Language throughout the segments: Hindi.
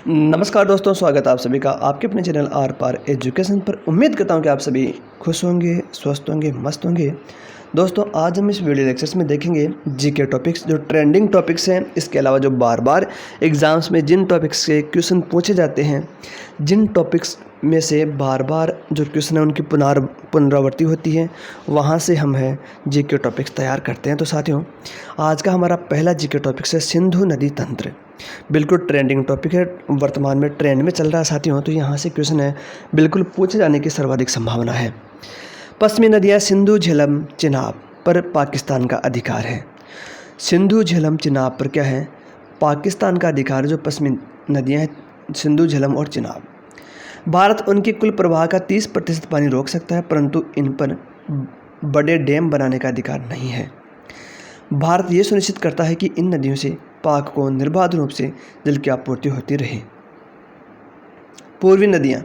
नमस्कार दोस्तों, स्वागत है आप सभी का आपके अपने चैनल आर पार एजुकेशन पर। उम्मीद करता हूं कि आप सभी खुश होंगे, स्वस्थ होंगे, मस्त होंगे। दोस्तों, आज हम इस वीडियो लेक्चर्स में देखेंगे जीके टॉपिक्स, जो ट्रेंडिंग टॉपिक्स हैं। इसके अलावा जो बार बार एग्ज़ाम्स में जिन टॉपिक्स से क्वेश्चन पूछे जाते हैं, जिन टॉपिक्स में से बार बार जो क्वेश्चन है उनकी पुनरावृत्ति होती है, वहाँ से हम है जीके टॉपिक्स तैयार करते हैं। तो साथियों, आज का हमारा पहला जीके टॉपिक्स है सिंधु नदी तंत्र। बिल्कुल ट्रेंडिंग टॉपिक है, वर्तमान में ट्रेंड में चल रहा है साथियों। तो यहाँ से क्वेश्चन है, बिल्कुल पूछे जाने की सर्वाधिक संभावना है। पश्चिमी नदियाँ सिंधु, झेलम, चिनाब पर पाकिस्तान का अधिकार है। सिंधु, झेलम, चिनाब पर क्या है? पाकिस्तान का अधिकार। जो पश्चिमी नदियाँ हैं सिंधु, झेलम और चिनाब, भारत उनके कुल प्रवाह का 30% पानी रोक सकता है, परंतु इन पर बड़े डैम बनाने का अधिकार नहीं है। भारत ये सुनिश्चित करता है कि इन नदियों से पाक को निर्बाध रूप से जल की आपूर्ति होती रहे। पूर्वी नदियाँ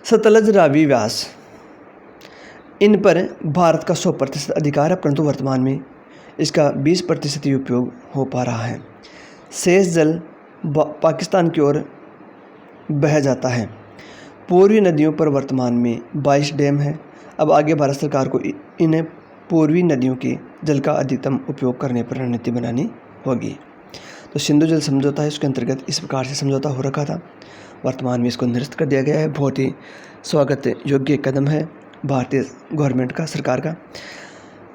सतलज, रावी, व्यास, इन पर भारत का 100% अधिकार है, परंतु वर्तमान में इसका 20% ही उपयोग हो पा रहा है। शेष जल पाकिस्तान की ओर बह जाता है। पूर्वी नदियों पर वर्तमान में 22 डैम है। अब आगे भारत सरकार को इन पूर्वी नदियों के जल का अधिकतम उपयोग करने पर रणनीति बनानी होगी। तो सिंधु जल समझौता है, इसके अंतर्गत इस प्रकार से समझौता हो रखा था। वर्तमान में इसको निरस्त कर दिया गया है। बहुत ही स्वागत योग्य कदम है भारतीय गवर्नमेंट का, सरकार का।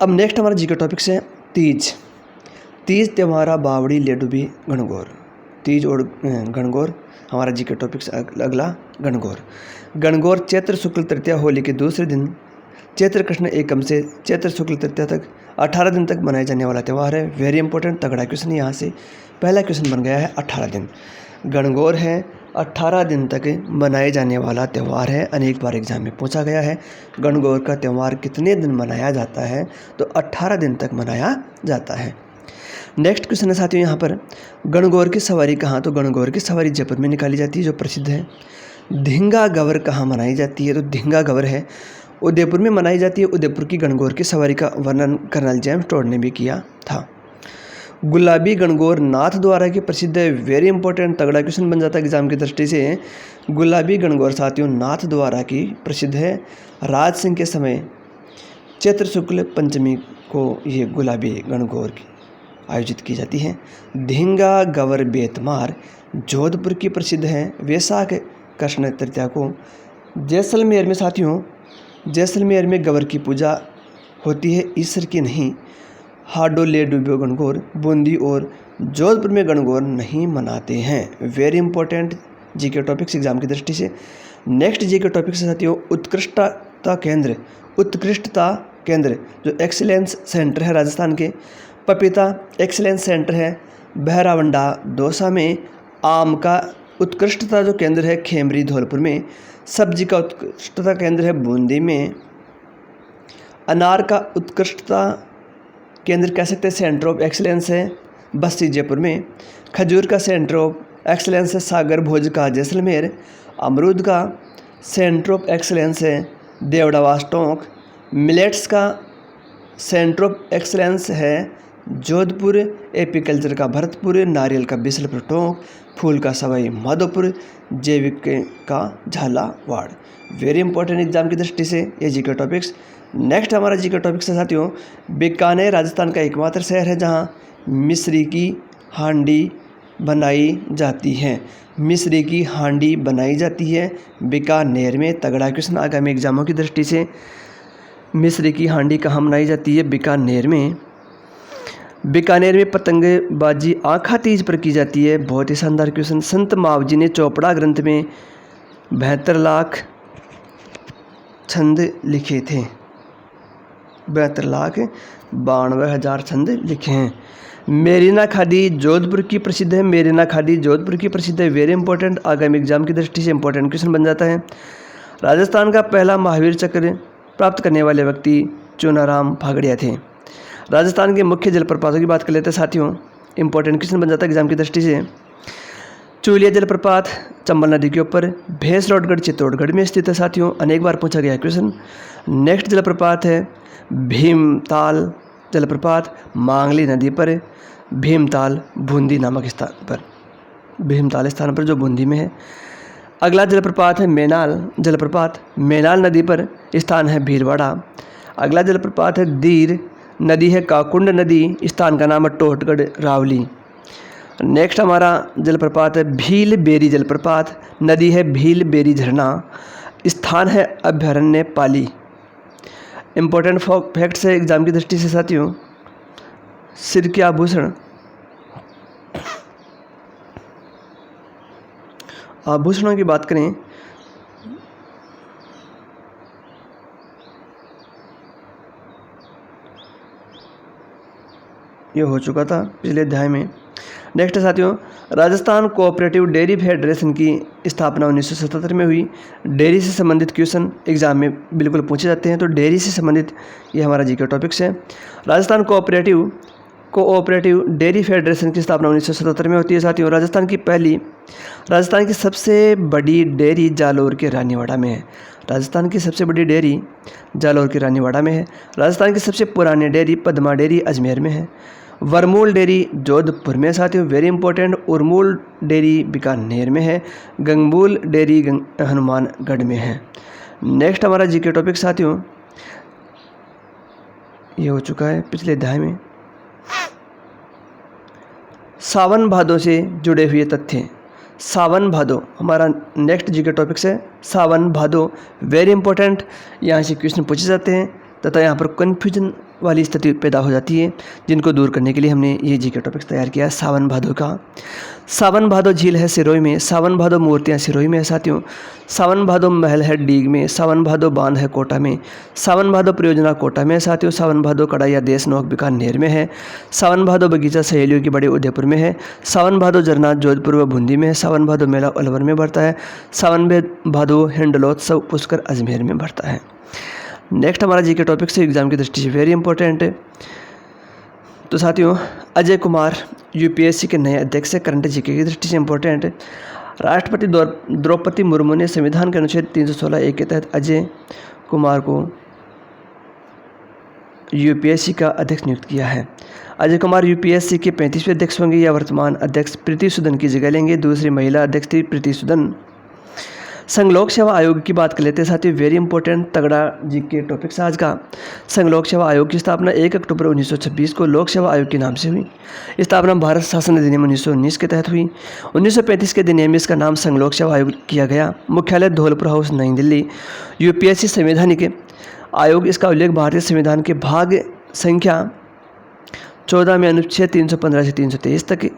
अब नेक्स्ट हमारा जीके टॉपिक्स है तीज। तीज त्योहारा, बावड़ी, लेडुबी, गणगौर। तीज और गणगौर हमारा जीके टॉपिक्स अगला। गणगौर चैत्र शुक्ल तृतीया, होली के दूसरे दिन, चैत्र कृष्ण एकम से चैत्र शुक्ल तृतीया तक 18 दिन तक मनाया जाने वाला त्यौहार है। वेरी इंपॉर्टेंट, तगड़ा क्वेश्चन यहाँ से पहला क्वेश्चन बन गया है। 18 दिन गणगौर है, 18 दिन तक मनाए जाने वाला त्यौहार है। अनेक बार एग्जाम में पूछा गया है गणगौर का त्यौहार कितने दिन मनाया जाता है, तो 18 दिन तक मनाया जाता है। नेक्स्ट क्वेश्चन है साथियों यहाँ पर, गणगौर की सवारी कहाँ? तो गणगौर की सवारी जयपुर में निकाली जाती है, जो प्रसिद्ध है। धिंगा गवर कहाँ मनाई जाती है? तो धिंगा गवर है उदयपुर में मनाई जाती है। उदयपुर की गणगौर की सवारी का वर्णन कर्नल जेम्स टोड ने भी किया था। गुलाबी गणगौर नाथ द्वारा की प्रसिद्ध है। वेरी इंपॉर्टेंट, तगड़ा क्वेश्चन बन जाता है एग्जाम की दृष्टि से। गुलाबी गणगौर साथियों नाथ द्वारा की प्रसिद्ध है। राज सिंह के समय चैत्र शुक्ल पंचमी को ये गुलाबी गणगौर की आयोजित की जाती है। धिंगा गवर बेतमार जोधपुर की प्रसिद्ध है। वैशाख कृष्ण तृतीया को जैसलमेर में साथियों, जैसलमेर में गवर की पूजा होती है, ईश्वर की नहीं। हाडो, लेडुबी, गणगौर, बूंदी और जोधपुर में गणगौर नहीं मनाते हैं। Very important GK topics exam की दृष्टि से। नेक्स्ट जीके टॉपिक्स साथियों उत्कृष्टता केंद्र। उत्कृष्टता केंद्र जो एक्सीलेंस सेंटर है राजस्थान के, पपीता एक्सीलेंस सेंटर है बहरावंडा दौसा में। आम का उत्कृष्टता जो केंद्र है खेमरी धौलपुर में। सब्जी का उत्कृष्टता केंद्र है बूंदी में। अनार का उत्कृष्टता केंद्र कह सकते हैं सेंटर ऑफ एक्सीलेंस है बस्ती जयपुर में। खजूर का सेंटर ऑफ एक्सीलेंस है सागर भोज का जैसलमेर। अमरूद का सेंटर ऑफ एक्सीलेंस है देवड़ावास टोंक। मिलेट्स का सेंटर ऑफ एक्सीलेंस है जोधपुर। एपीकल्चर का भरतपुर। नारियल का बिसलपुर टोंक। फूल का सवाई माधोपुर। जैविक का झालावाड़। वेरी इंपॉर्टेंट एग्जाम की दृष्टि से ये जीके टॉपिक्स। नेक्स्ट हमारा जीके टॉपिक्स है साथियों बीकानेर राजस्थान का एकमात्र शहर है जहाँ मिश्री की हांडी बनाई जाती है। मिश्री की हांडी बनाई जाती है बीकानेर में। तगड़ा क्वेश्चन आगामी एग्जामों की दृष्टि से। मिश्री की हांडी कहाँ बनाई जाती है? बीकानेर में। बीकानेर में पतंगबाजी आखा तीज पर की जाती है। बहुत ही शानदार क्वेश्चन। संत मावजी ने चौपड़ा ग्रंथ में 72 लाख छंद लिखे थे। 72,92,000 छंद लिखे हैं। मेरिना खादी जोधपुर की प्रसिद्ध है। मेरिना खादी जोधपुर की प्रसिद्ध है। वेरी इंपॉर्टेंट, आगामी एग्जाम की दृष्टि से इंपॉर्टेंट क्वेश्चन बन जाता है। राजस्थान का पहला महावीर चक्र प्राप्त करने वाले व्यक्ति चुनाराम फागड़िया थे। राजस्थान के मुख्य जलप्रपातों की बात कर लेते हैं साथियों, इंपॉर्टेंट क्वेश्चन बन जाता है एग्जाम की दृष्टि से। चूलिया जलप्रपात चंबल नदी के ऊपर भैंसरोडगढ़ चित्तौड़गढ़ में स्थित है साथियों, अनेक बार पूछा गया क्वेश्चन। नेक्स्ट जलप्रपात है भीमताल जलप्रपात मांगली नदी पर, भीमताल बूंदी नामक स्थान पर। भीमताल स्थान पर जो बूंदी में है। अगला जलप्रपात है मेनाल जलप्रपात, मेनाल नदी पर स्थान है भीलवाड़ा। अगला जलप्रपात है दीर, नदी है काकुंड नदी, स्थान का नाम है टोटगढ़ रावली। नेक्स्ट हमारा जलप्रपात है भील बेरी जलप्रपात, नदी है भील बेरी झरना, स्थान है अभयारण्य पाली। इम्पोर्टेंट फैक्ट्स है एग्जाम की दृष्टि से साथियों, सिर के आभूषण, आभूषणों की बात करें ये हो चुका था पिछले अध्याय में। नेक्स्ट साथियों, राजस्थान कोऑपरेटिव डेयरी फेडरेशन की स्थापना 1977 में हुई। डेयरी से संबंधित क्वेश्चन एग्जाम में बिल्कुल पूछे जाते हैं, तो डेयरी से संबंधित ये हमारा जीके टॉपिक्स है। राजस्थान कोऑपरेटिव डेयरी फेडरेशन की स्थापना 1977 में होती है साथियों। राजस्थान की सबसे बड़ी डेयरी जालोर के रानीवाड़ा में है। राजस्थान की सबसे बड़ी डेयरी जालोर के रानीवाड़ा में है। राजस्थान की सबसे पुरानी डेयरी पद्मा डेयरी अजमेर में है। वरमूल डेयरी जोधपुर में साथियों, very important. Urmul dairy Bikaner में है। गंगबूल डेयरी हनुमानगढ़ में है। नेक्स्ट हमारा जीके टॉपिक साथियों ये हो चुका है पिछले अध्याय में। सावन भादो से जुड़े हुए तथ्य, सावन भादो हमारा नेक्स्ट जीके टॉपिक्स है। सावन भादो वेरी इंपॉर्टेंट, यहाँ से क्वेश्चन पूछे जाते हैं तथा यहाँ पर कन्फ्यूजन वाली स्थिति पैदा हो जाती है, जिनको दूर करने के लिए हमने ये जीके टॉपिक्स तैयार किया है सावन भादो का। सावन भादो झील है सिरोही में, सावन भादो मूर्तियाँ सिरोही में है साथियों। सावन भादो महल है डीग में, सावन भादो बांध है कोटा में, सावन भादो परियोजना कोटा में है साथियों। सावन भादो कड़ाइया देश नोक बीकानेर में है। सावन भादो बगीचा सहेलियों की बड़ी उदयपुर में है। सावन भादो झरना जोधपुर व बूंदी में है। सावन भादो मेला अलवर में बढ़ता है। सावन भादो हिंडलोत्सव पुष्कर अजमेर में बढ़ता है। नेक्स्ट हमारा जीके टॉपिक से एग्जाम की दृष्टि से वेरी इंपॉर्टेंट है। तो साथियों, अजय कुमार यूपीएससी के नए अध्यक्ष से करंट जीके की दृष्टि से इंपॉर्टेंट है। राष्ट्रपति द्रौपदी मुर्मू ने संविधान के अनुच्छेद 316(1) के तहत अजय कुमार को यूपीएससी का अध्यक्ष नियुक्त किया है। अजय कुमार यूपीएससी के 35वें अध्यक्ष होंगे या वर्तमान अध्यक्ष प्रीति सूदन की जगह लेंगे। दूसरी महिला अध्यक्ष थी प्रीति सूदन। संघ लोक सेवा आयोग की बात कर लेते हैं साथियों, वेरी इंपॉर्टेंट तगड़ा जीके टॉपिक्स आज का। संघ लोक सेवा आयोग की स्थापना 1 अक्टूबर 1926 को लोक सेवा आयोग के नाम से हुई। स्थापना भारत शासन अधिनियम 1919 के तहत हुई। 1935 के अधिनियम में इसका नाम संघ लोक सेवा आयोग किया गया। मुख्यालय धौलपुर हाउस नई दिल्ली। यूपीएससी संवैधानिक आयोग, इसका उल्लेख भारतीय संविधान के भाग संख्या 14 में अनुच्छेद 315 से 323 तक।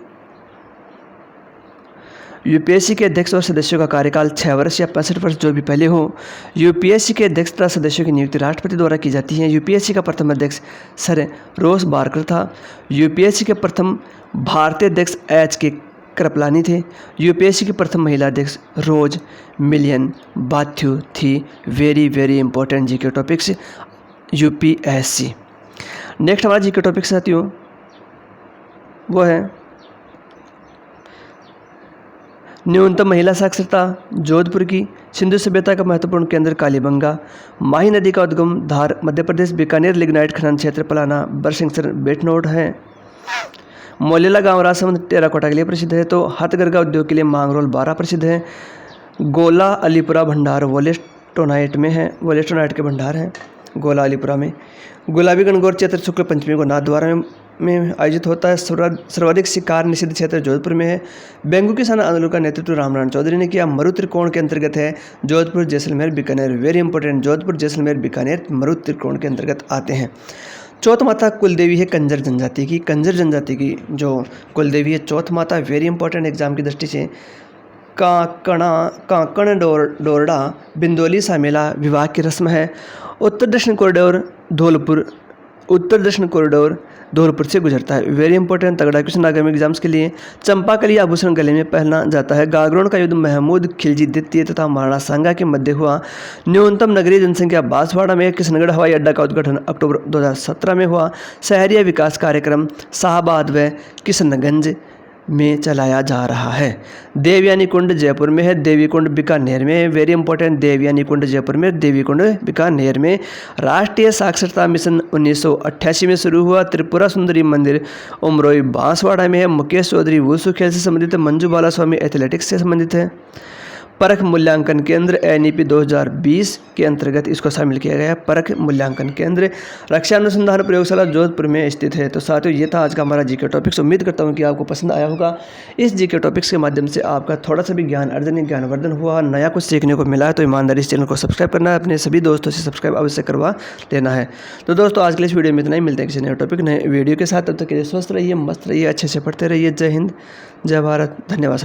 यूपीएससी के अध्यक्ष और सदस्यों का कार्यकाल 6 वर्ष या 65 वर्ष जो भी पहले हो। यूपीएससी के अध्यक्ष तथा सदस्यों की नियुक्ति राष्ट्रपति द्वारा की जाती है। यूपीएससी का प्रथम अध्यक्ष सर रोस बारकर था। यूपीएससी के प्रथम भारतीय अध्यक्ष एच.के. कृपलानी थे। यूपीएससी की प्रथम महिला अध्यक्ष रोज मिलियन बाथ्यू थी। Very very important GK topics UPSC. Next हमारा जीके टॉपिक साथियों वो है न्यूनतम महिला साक्षरता जोधपुर की। सिंधु सभ्यता का महत्वपूर्ण केंद्र कालीबंगा। माही नदी का उद्गम धार मध्य प्रदेश। बीकानेर लिग्नाइट खनन क्षेत्र पलाना बरसिंगसर बेटनोट है। मोलेला गांव राजसमंद टेराकोटा के लिए प्रसिद्ध है। तो हाथगरगा उद्योग के लिए मांगरोल 12 प्रसिद्ध है। गोला अलीपुरा भंडार वोलेस्टोनाइट में है, वोलेस्टोनाइट के भंडार हैं गोला अलीपुरा में। गुलाबी गणगौर चैत्र शुक्ल पंचमी को नाथद्वारा में आयोजित होता है। सर्वाधिक शिकार निषिद्ध क्षेत्र जोधपुर में है। बेंगू किसान आंदोलन का नेतृत्व रामनारायण चौधरी ने किया। मरु त्रिकोण के अंतर्गत है जोधपुर जैसलमेर बीकानेर। वेरी इंपॉर्टेंट, जोधपुर जैसलमेर बीकानेर मरु त्रिकोण के अंतर्गत आते हैं। चौथ माता कुलदेवी है कंजर जनजाति की। कंजर जनजाति की जो कुलदेवी है चौथ माता, वेरी इंपॉर्टेंट एग्जाम की दृष्टि से। कांकण डोरडा बिंदोली सामेला विवाह की रस्म है। उत्तर दक्षिण कॉरिडोर धौलपुर से गुजरता है। वेरी इंपॉर्टेंट तगड़ा क्वेश्चन आगामी एग्जाम्स के लिए। चंपाकली आभूषण गले में पहना जाता है। गागरोन का युद्ध महमूद खिलजी द्वितीय तथा महाराणा सांगा के मध्य हुआ। न्यूनतम नगरीय जनसंख्या बांसवाड़ा में। किशनगढ़ हवाई अड्डा का उद्घाटन अक्टूबर 2017 में हुआ। शहरी विकास कार्यक्रम शाहबाद व किशनगंज में चलाया जा रहा है। देवयानी कुंड जयपुर में है, देवी कुंड बीकानेर में है। वेरी इंपॉर्टेंट, देवयानी कुंड जयपुर में, देवी कुंड बीकानेर में। राष्ट्रीय साक्षरता मिशन 1988 में शुरू हुआ। त्रिपुरा सुंदरी मंदिर उमरोई बांसवाड़ा में है। मुकेश चौधरी वुशु खेल से संबंधित है। मंजू बाला स्वामी एथलेटिक्स से संबंधित है। परख मूल्यांकन केंद्र NEP 2020 के अंतर्गत इसको शामिल किया गया है। परख मूल्यांकन केंद्र रक्षा अनुसंधान प्रयोगशाला जोधपुर में स्थित है। तो साथियों, ये था आज का हमारा जीके टॉपिक्स। उम्मीद करता हूँ कि आपको पसंद आया होगा। इस जीके टॉपिक्स के माध्यम से आपका थोड़ा सा भी ज्ञान अर्जन, ज्ञानवर्धन हुआ, नया कुछ सीखने को मिला है। तो ईमानदारी इस चैनल को सब्सक्राइब करना है, अपने सभी दोस्तों से सब्सक्राइब अवश्य करवा लेना है। तो दोस्तों, आज के लिए इस वीडियो में इतना ही। मिलते हैं किसी नए टॉपिक, नए वीडियो के साथ। तब तक के लिए स्वस्थ रहिए, मस्त रहिए, अच्छे से पढ़ते रहिए। जय हिंद, जय भारत, धन्यवाद।